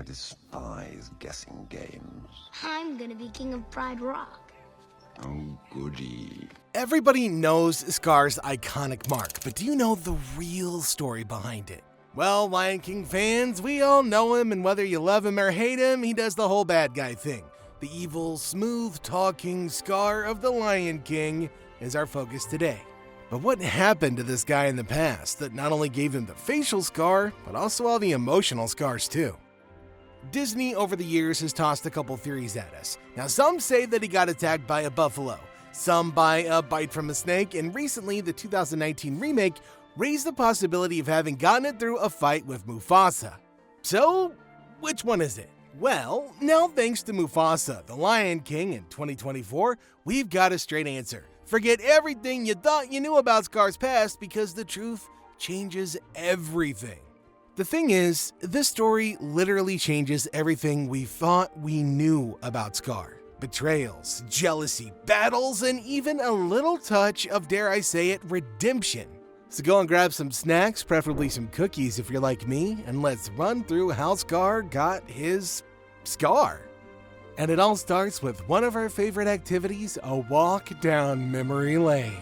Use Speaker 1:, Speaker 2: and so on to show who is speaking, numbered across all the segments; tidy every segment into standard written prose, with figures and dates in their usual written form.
Speaker 1: despise guessing games.
Speaker 2: I'm gonna be king of Pride Rock.
Speaker 1: Oh, goody.
Speaker 3: Everybody knows Scar's iconic mark, but do you know the real story behind it? Well, Lion King fans, we all know him, and whether you love him or hate him, he does the whole bad guy thing. The evil, smooth-talking Scar of the Lion King is our focus today. But what happened to this guy in the past that not only gave him the facial scar, but also all the emotional scars too? Disney over the years has tossed a couple theories at us. Now, some say that he got attacked by a buffalo, some by a bite from a snake, and recently the 2019 remake raised the possibility of having gotten it through a fight with Mufasa. So, which one is it? Well, now thanks to Mufasa, the Lion King in 2024, we've got a straight answer. Forget everything you thought you knew about Scar's past because the truth changes everything. The thing is, this story literally changes everything we thought we knew about Scar. Betrayals, jealousy, battles, and even a little touch of, dare I say it, redemption. So go and grab some snacks, preferably some cookies if you're like me, and let's run through how Scar got his scar. And it all starts with one of our favorite activities, a walk down memory lane.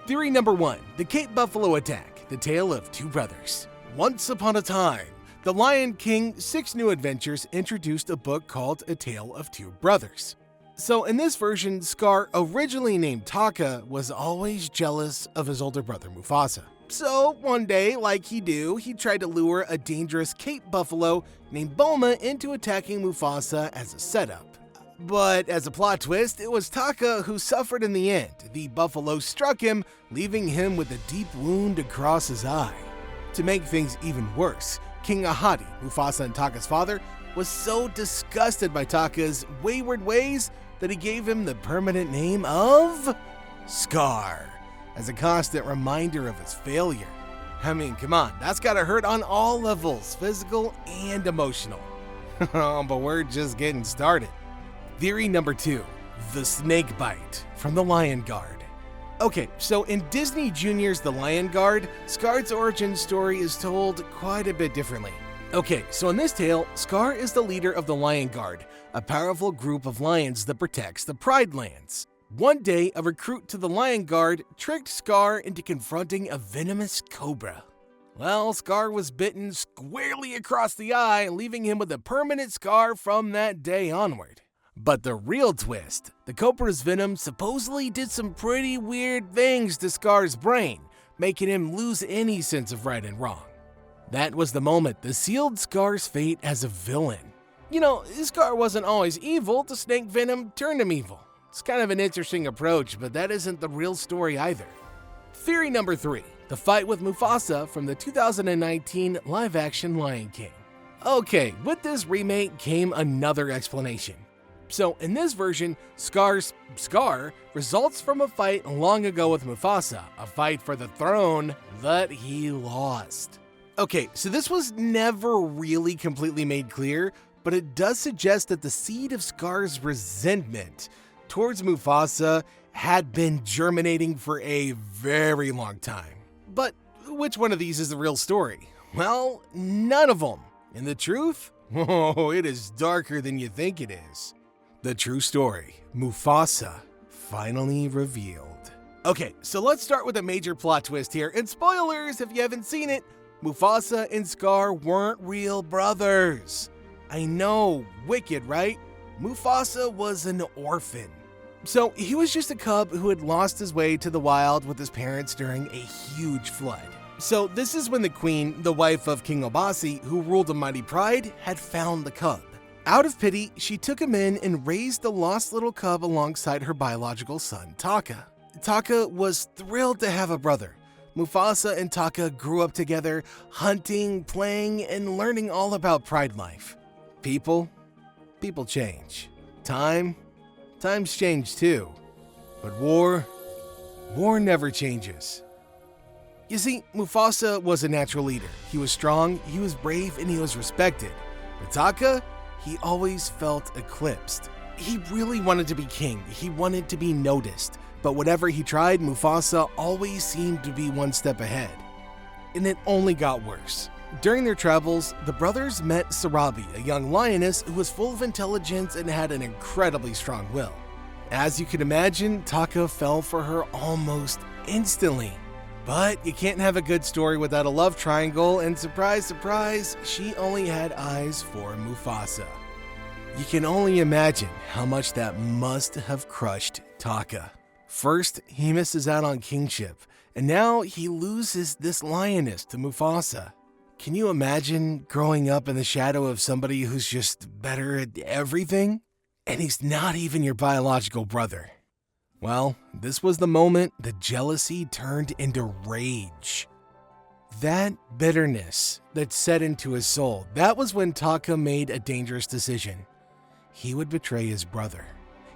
Speaker 3: Theory number 1, the Cape Buffalo attack, the tale of two brothers. Once upon a time, the Lion King 6 New Adventures introduced a book called A Tale of Two Brothers. So in this version, Scar, originally named Taka, was always jealous of his older brother Mufasa. So one day, like he tried to lure a dangerous Cape buffalo named Boma into attacking Mufasa as a setup. But as a plot twist, it was Taka who suffered in the end. The buffalo struck him, leaving him with a deep wound across his eye. To make things even worse, King Ahadi, Mufasa and Taka's father, was so disgusted by Taka's wayward ways that he gave him the permanent name of Scar, as a constant reminder of his failure. I mean, come on, that's gotta hurt on all levels, physical and emotional. But we're just getting started. Theory number 2, the snake bite from the Lion Guard. Okay, so in Disney Junior's The Lion Guard, Scar's origin story is told quite a bit differently. Okay, so in this tale, Scar is the leader of the Lion Guard, a powerful group of lions that protects the Pride Lands. One day, a recruit to the Lion Guard tricked Scar into confronting a venomous cobra. Well, Scar was bitten squarely across the eye, leaving him with a permanent scar from that day onward. But the real twist, the cobra's venom supposedly did some pretty weird things to Scar's brain, making him lose any sense of right and wrong. That was the moment that sealed Scar's fate as a villain. You know, Scar wasn't always evil, the snake venom turned him evil. It's kind of an interesting approach, but that isn't the real story either. Theory number 3, the fight with Mufasa from the 2019 live-action Lion King. Okay, with this remake came another explanation. So in this version, Scar's scar results from a fight long ago with Mufasa, a fight for the throne that he lost. Okay, so this was never really completely made clear, but it does suggest that the seed of Scar's resentment towards Mufasa had been germinating for a very long time. But which one of these is the real story? Well, none of them. And the truth? Oh, it is darker than you think it is. The true story, Mufasa, finally revealed. Okay, so let's start with a major plot twist here. And spoilers if you haven't seen it, Mufasa and Scar weren't real brothers. I know, wicked, right? Mufasa was an orphan. So he was just a cub who had lost his way to the wild with his parents during a huge flood. So this is when the queen, the wife of King Obasi, who ruled a mighty pride, had found the cub. Out of pity, she took him in and raised the lost little cub alongside her biological son, Taka. Taka was thrilled to have a brother. Mufasa and Taka grew up together, hunting, playing, and learning all about pride life. People change. Times change too. But war never changes. You see, Mufasa was a natural leader. He was strong, he was brave, and he was respected. But Taka, he always felt eclipsed. He really wanted to be king. He wanted to be noticed. But whatever he tried, Mufasa always seemed to be one step ahead. And it only got worse. During their travels, the brothers met Sarabi, a young lioness who was full of intelligence and had an incredibly strong will. As you can imagine, Taka fell for her almost instantly. But you can't have a good story without a love triangle, and surprise, surprise, she only had eyes for Mufasa. You can only imagine how much that must have crushed Taka. First, he misses out on kingship, and now he loses this lioness to Mufasa. Can you imagine growing up in the shadow of somebody who's just better at everything? And he's not even your biological brother. Well, this was the moment the jealousy turned into rage. That bitterness that set into his soul, that was when Taka made a dangerous decision. He would betray his brother.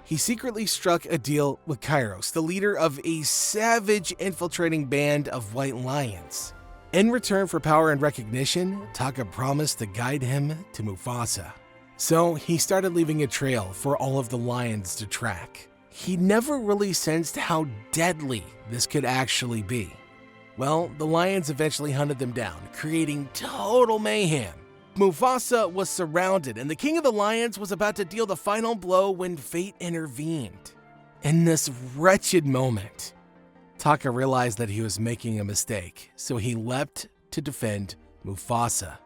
Speaker 3: He secretly struck a deal with Kairos, the leader of a savage infiltrating band of white lions. In return for power and recognition, Taka promised to guide him to Mufasa. So he started leaving a trail for all of the lions to track. He never really sensed how deadly this could actually be. Well, the lions eventually hunted them down, creating total mayhem. Mufasa was surrounded, and the king of the lions was about to deal the final blow when fate intervened. In this wretched moment, Taka realized that he was making a mistake, so he leapt to defend Mufasa.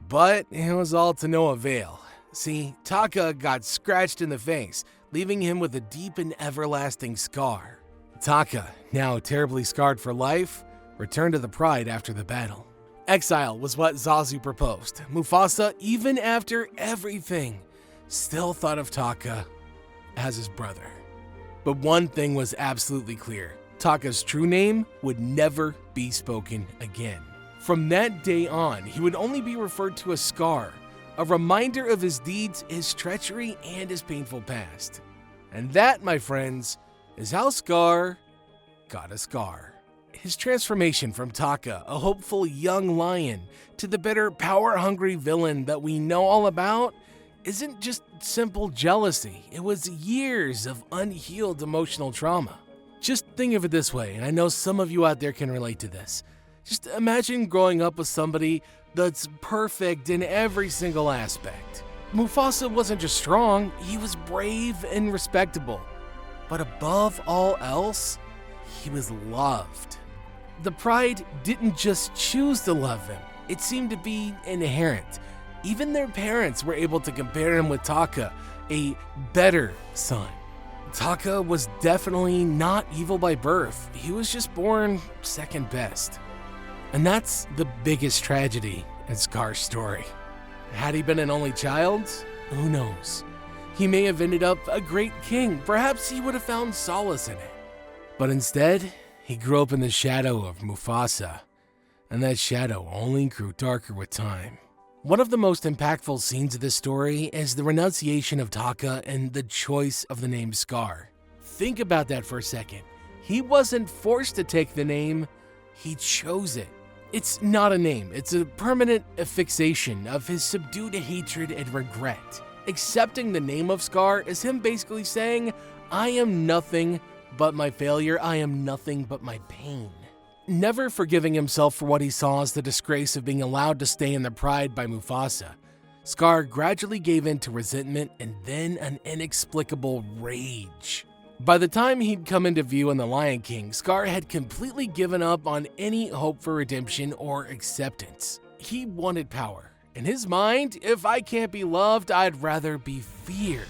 Speaker 3: But it was all to no avail. See, Taka got scratched in the face, leaving him with a deep and everlasting scar. Taka, now terribly scarred for life, returned to the Pride after the battle. Exile was what Zazu proposed. Mufasa, even after everything, still thought of Taka as his brother. But one thing was absolutely clear. Taka's true name would never be spoken again. From that day on, he would only be referred to as Scar, a reminder of his deeds, his treachery, and his painful past. And that, my friends, is how Scar got a scar. His transformation from Taka, a hopeful young lion, to the bitter, power-hungry villain that we know all about, isn't just simple jealousy. It was years of unhealed emotional trauma. Just think of it this way, and I know some of you out there can relate to this. Just imagine growing up with somebody that's perfect in every single aspect. Mufasa wasn't just strong, he was brave and respectable. But above all else, he was loved. The Pride didn't just choose to love him, it seemed to be inherent. Even their parents were able to compare him with Taka, a better son. Taka was definitely not evil by birth, he was just born second best. And that's the biggest tragedy in Scar's story. Had he been an only child? Who knows? He may have ended up a great king, perhaps he would have found solace in it. But instead, he grew up in the shadow of Mufasa, and that shadow only grew darker with time. One of the most impactful scenes of this story is the renunciation of Taka and the choice of the name Scar. Think about that for a second. He wasn't forced to take the name, he chose it. It's not a name, it's a permanent affixation of his subdued hatred and regret. Accepting the name of Scar is him basically saying, I am nothing but my failure, I am nothing but my pain. Never forgiving himself for what he saw as the disgrace of being allowed to stay in the Pride by Mufasa, Scar gradually gave in to resentment and then an inexplicable rage. By the time he'd come into view in The Lion King, Scar had completely given up on any hope for redemption or acceptance. He wanted power. In his mind, if I can't be loved, I'd rather be feared.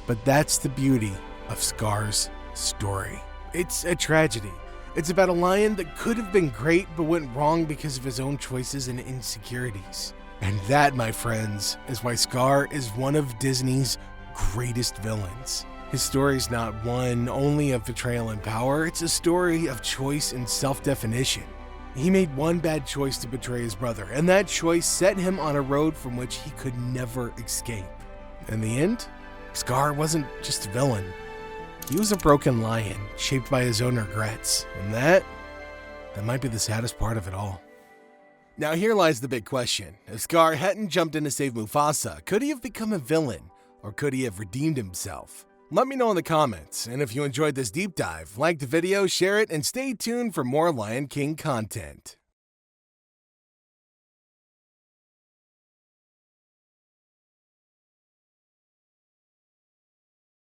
Speaker 3: But that's the beauty of Scar's story. It's a tragedy. It's about a lion that could have been great but went wrong because of his own choices and insecurities. And that, my friends, is why Scar is one of Disney's greatest villains. His story is not one only of betrayal and power, it's a story of choice and self-definition. He made one bad choice to betray his brother, and that choice set him on a road from which he could never escape. In the end, Scar wasn't just a villain. He was a broken lion, shaped by his own regrets, and that might be the saddest part of it all. Now here lies the big question. If Scar hadn't jumped in to save Mufasa, could he have become a villain, or could he have redeemed himself? Let me know in the comments, and if you enjoyed this deep dive, like the video, share it, and stay tuned for more Lion King content.